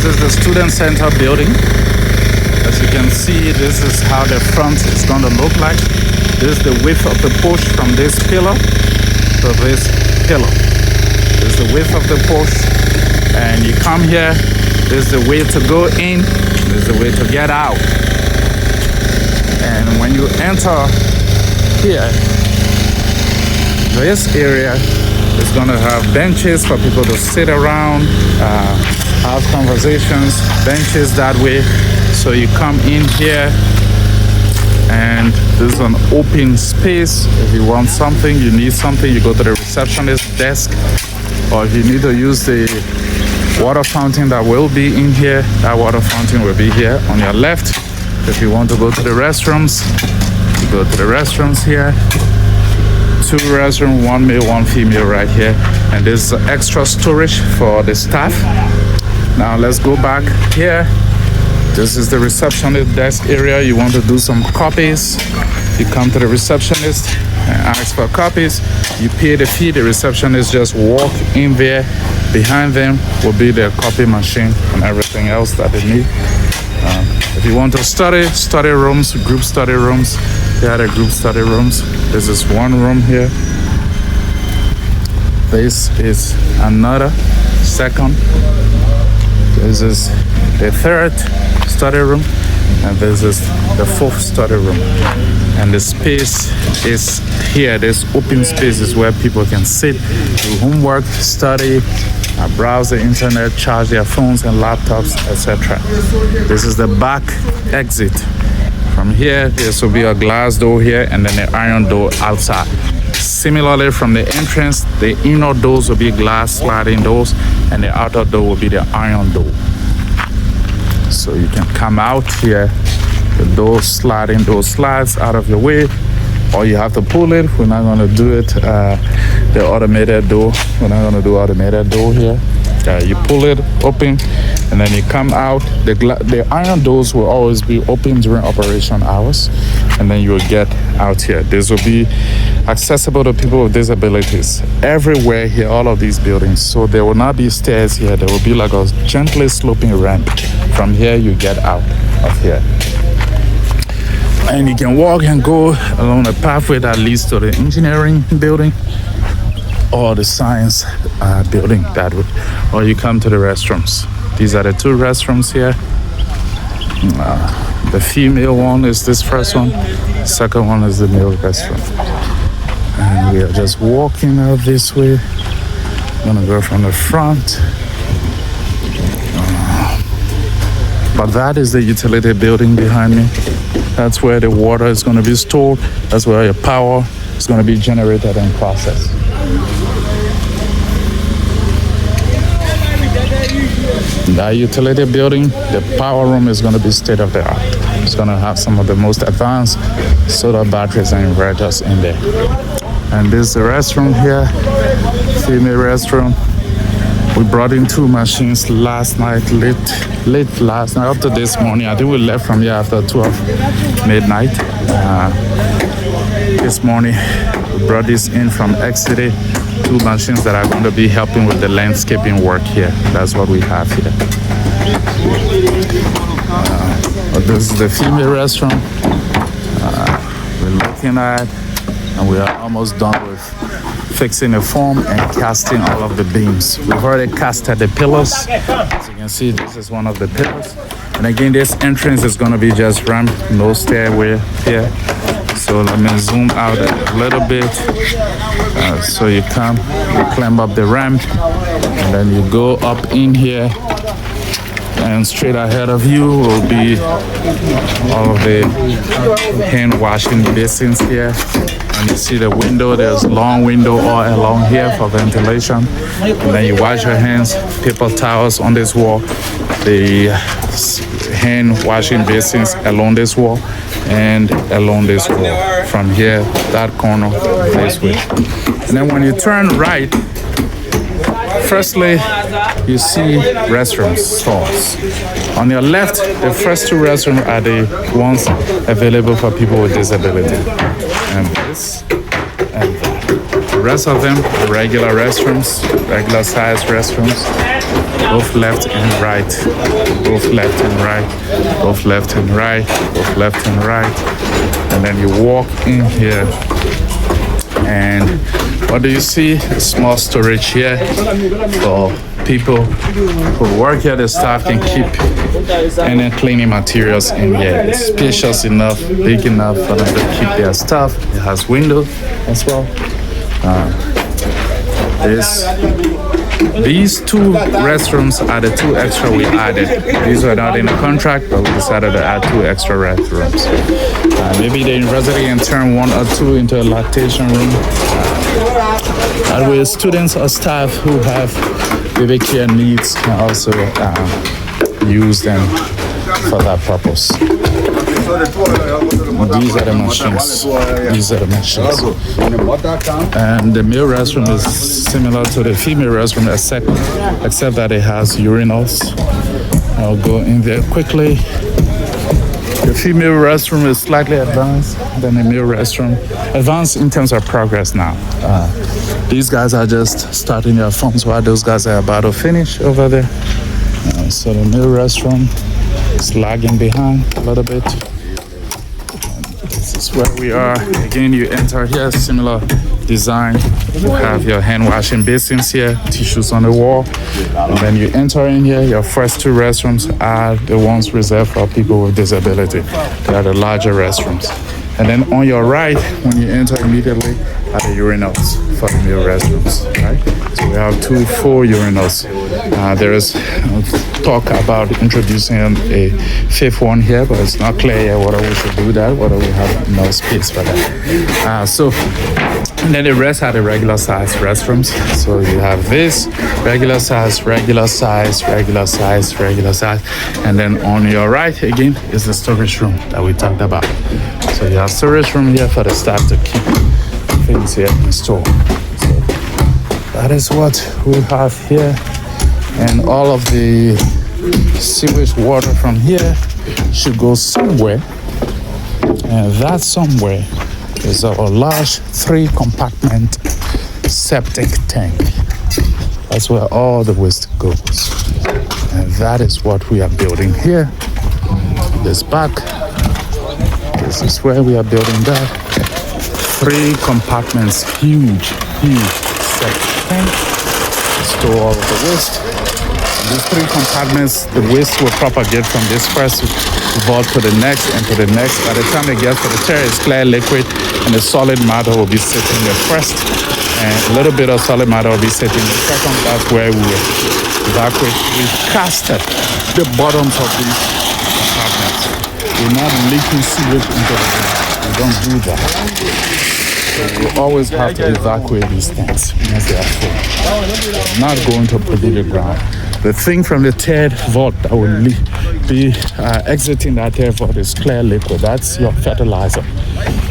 is the student center building. As you can see, this is how the front is going to look like. This is the width of the porch from this pillar to this pillar. This is the width of the porch. And you come here, this is the way to go in, this is the way to get out. And when you enter here, this area is going to have benches for people to sit around, have conversations, benches that way. So you come in here and this is an open space. If you want something, you need something, you go to the receptionist desk, or if you need to use the water fountain that will be in here, that water fountain will be here on your left. If you want to go to the restrooms, you go to the restrooms here. 2 restrooms, 1 male, 1 female right here. And this is extra storage for the staff. Now let's go back here. This is the receptionist desk area. You want to do some copies, you come to the receptionist and ask for copies. You pay the fee, the receptionist just walk in there. Behind them will be their copy machine and everything else that they need. If you want to study rooms, group study rooms, here are the group study rooms. This is one room here. This is another second. This is the third study room, and this is the 4th study room. And the space is here. This open space is where people can sit, do homework, study, browse the internet, charge their phones and laptops, etc. This is the back exit. From here, this will be a glass door here and then the iron door outside. Similarly, from the entrance, the inner doors will be glass sliding doors and the outer door will be the iron door. So you can come out here, the door sliding door slides out of your way, or you have to pull it. We're not going to do it the automated door. We're not going to do automated door here. You pull it open and then you come out. The iron doors will always be open during operation hours, and then you will get out here. This will be accessible to people with disabilities everywhere here, all of these buildings. So there will not be stairs here. There will be like a gently sloping ramp. From here you get out of here, and you can walk and go along a pathway that leads to the engineering building or the science building that way, or you come to the restrooms. These are the 2 restrooms here. The female one is this first one, the second one is the male restroom. And we are just walking out this way. I'm gonna go from the front. But that is the utility building behind me. That's where the water is going to be stored. That's where your power is going to be generated and processed. That utility building, the power room is going to be state of the art. It's going to have some of the most advanced solar batteries and inverters in there. And this is the restroom here, female restroom. We brought in 2 machines last night, late last night, up to this morning. I think we left from here after 12 midnight. This morning, we brought this in from Xity, 2 machines that are going to be helping with the landscaping work here. That's what we have here. This is the female restroom we're looking at, and we are almost done with fixing the foam and casting all of the beams. We've already casted the pillars. As you can see, this is one of the pillars. And again, this entrance is going to be just ramp, no stairway here. So let me zoom out a little bit. So you come, you climb up the ramp, and then you go up in here. And straight ahead of you will be all of the hand washing basins here. And you see the window, there's a long window all along here for ventilation. And then you wash your hands, paper towels on this wall, the hand washing basins along this wall and along this wall. From here, that corner, this way. And then when you turn right, firstly, you see restrooms, stalls. On your left, the first 2 restrooms are the ones available for people with disability. And this and that. The rest of them are regular restrooms, regular size restrooms. both left and right, both left and right, both left and right, both left and right. And then you walk in here, and what do you see? A small storage here for people who work here. The staff can keep any cleaning materials in here. It's spacious enough, big enough for them to keep their stuff. It has window as well. These two restrooms are the two extra we added. These were not in the contract, but we decided to add two extra restrooms. Maybe the university can turn one or two into a lactation room. That way students or staff who have baby care needs can also use them for that purpose. These are the machines. These are the machines. And the male restroom is similar to the female restroom, except that it has urinals. I'll go in there quickly. The female restroom is slightly advanced than the male restroom. Advanced in terms of progress now. These guys are just starting their forms while those guys are about to finish over there. So the male restroom is lagging behind a little bit. This is where we are. Again, you enter here, similar design. You have your hand washing basins here, tissues on the wall. And then you enter in here. Your first two restrooms are the ones reserved for people with disability. They are the larger restrooms. And then on your right, when you enter immediately, are the urinals for the male restrooms, right? So we have two full urinals. There is talk about introducing a fifth one here, but it's not clear yet whether we should do that, whether we have enough space for that. And then the rest are the regular size restrooms. So you have this regular size, regular size, regular size, regular size. And then on your right again is the storage room that we talked about. So you have storage room here for the staff to keep things here in store. So that is what we have here. And all of the sewage water from here should go somewhere. And that somewhere is our large 3-compartment septic tank. That's where all the waste goes. And that is what we are building here. This back, this is where we are building that. 3 compartments, huge septic tank. Store all of the waste. These 3 compartments, the waste will propagate from this first vault to the next and to the next. By the time it gets to the chair, it's clear liquid, and the solid matter will be sitting there first, and a little bit of solid matter will be sitting the second. That's where we will evacuate. We casted the bottoms of these compartments. We're not leaking sewage into the ground. We don't do that. So we always have to evacuate these tanks once they are full. We're not going to pollute the ground. The thing from the third vault that will be exiting that third vault is clear liquid. That's your fertilizer.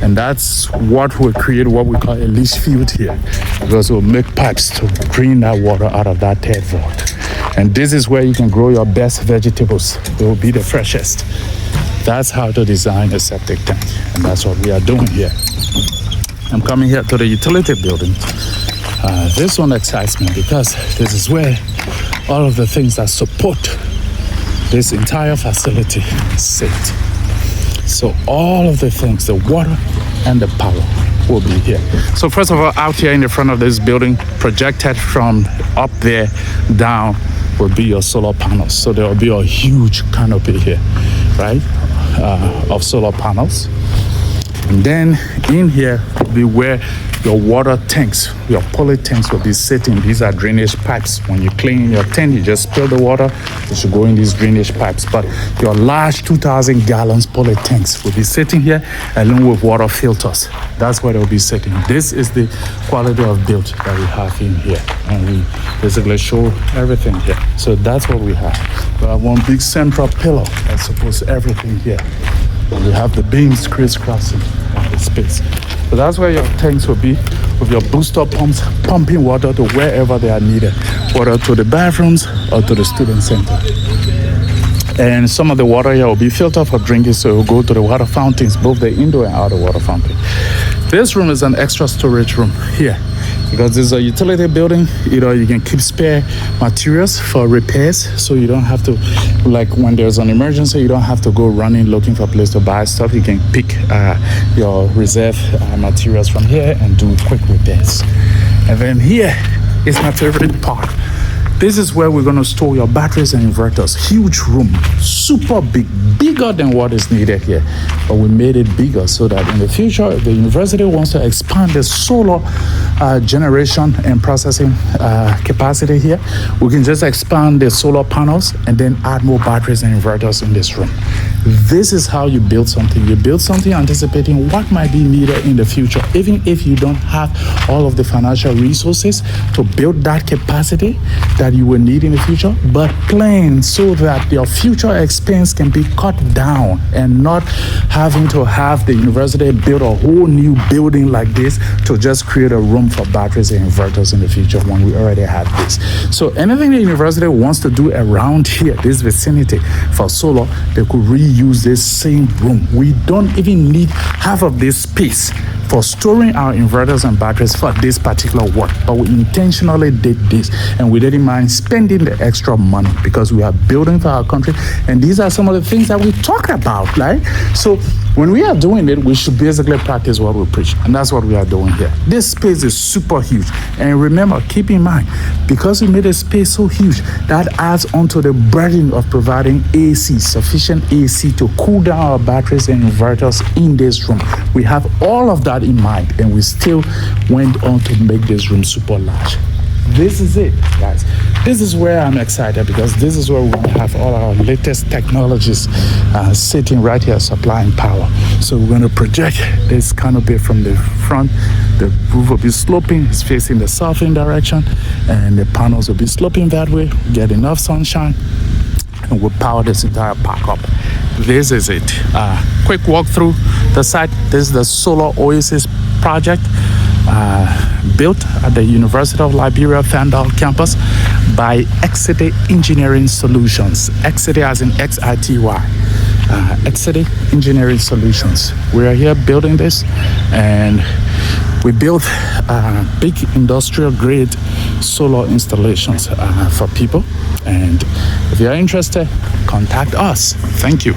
And that's what will create what we call a leach field here, because we'll make pipes to drain that water out of that third vault. And this is where you can grow your best vegetables. They will be the freshest. That's how to design a septic tank. And that's what we are doing here. I'm coming here to the utility building. This one excites me because this is where all of the things that support this entire facility sit. So all of the things, the water and the power will be here. So first of all, out here in the front of this building, projected from up there down, will be your solar panels. So there will be a huge canopy here, right, of solar panels. And then in here will be where your water tanks, your poly tanks will be sitting. These are drainage pipes. When you clean your tank, you just spill the water, it should go in these drainage pipes. But your large 2,000 gallons poly tanks will be sitting here along with water filters. That's where they'll be sitting. This is the quality of build that we have in here. And we basically show everything here. So that's what we have. We have one big central pillar that supports everything here. And we have the beams crisscrossing the space. So that's where your tanks will be, with your booster pumps pumping water to wherever they are needed, whether to the bathrooms or to the student center. And some of the water here will be filtered for drinking, so it will go to the water fountains, both the indoor and outdoor water fountain. This room is an extra storage room here. because this is a utility building. You know, you can keep spare materials for repairs, so you don't have to, like when there's an emergency, you don't have to go running looking for a place to buy stuff. You can pick your reserve materials from here and do quick repairs. And then here is my favorite part. This is where we're going to store your batteries and inverters. Huge room, super big, bigger than what is needed here. But we made it bigger so that in the future, if the university wants to expand the solar generation and processing capacity here, we can just expand the solar panels and then add more batteries and inverters in this room. This is how you build something. You build something anticipating what might be needed in the future, even if you don't have all of the financial resources to build that capacity that you will need in the future, but plan so that your future expense can be cut down and not having to have the university build a whole new building like this to just create a room for batteries and inverters in the future when we already have this. So anything the university wants to do around here, this vicinity for solar, they could reuse this same room. We don't even need half of this space for storing our inverters and batteries for this particular work, but we intentionally did this, and we didn't mind spending the extra money because we are building for our country, and these are some of the things that we talk about, right? So when we are doing it, we should basically practice what we preach, and that's what we are doing here. This space is super huge, and remember, keep in mind, because we made a space so huge, that adds onto the burden of providing AC, sufficient AC to cool down our batteries and inverters in this room. We have all of that in mind, and we still went on to make this room super large. This is it, guys. This is where I'm excited, because this is where we're going to have all our latest technologies sitting right here supplying power. So we're going to project this canopy from the front. The roof will be sloping, it's facing the southern direction, and the panels will be sloping that way, get enough sunshine, and we'll power this entire park up. This is it. Quick walk through the site. This is the solar Oasis project built at the University of Liberia Fandal campus by Xity Engineering Solutions. Xity as in Xity. Xity Engineering Solutions. We are here building this, and we built big industrial grade solar installations for people. And if you're interested, contact us. Thank you.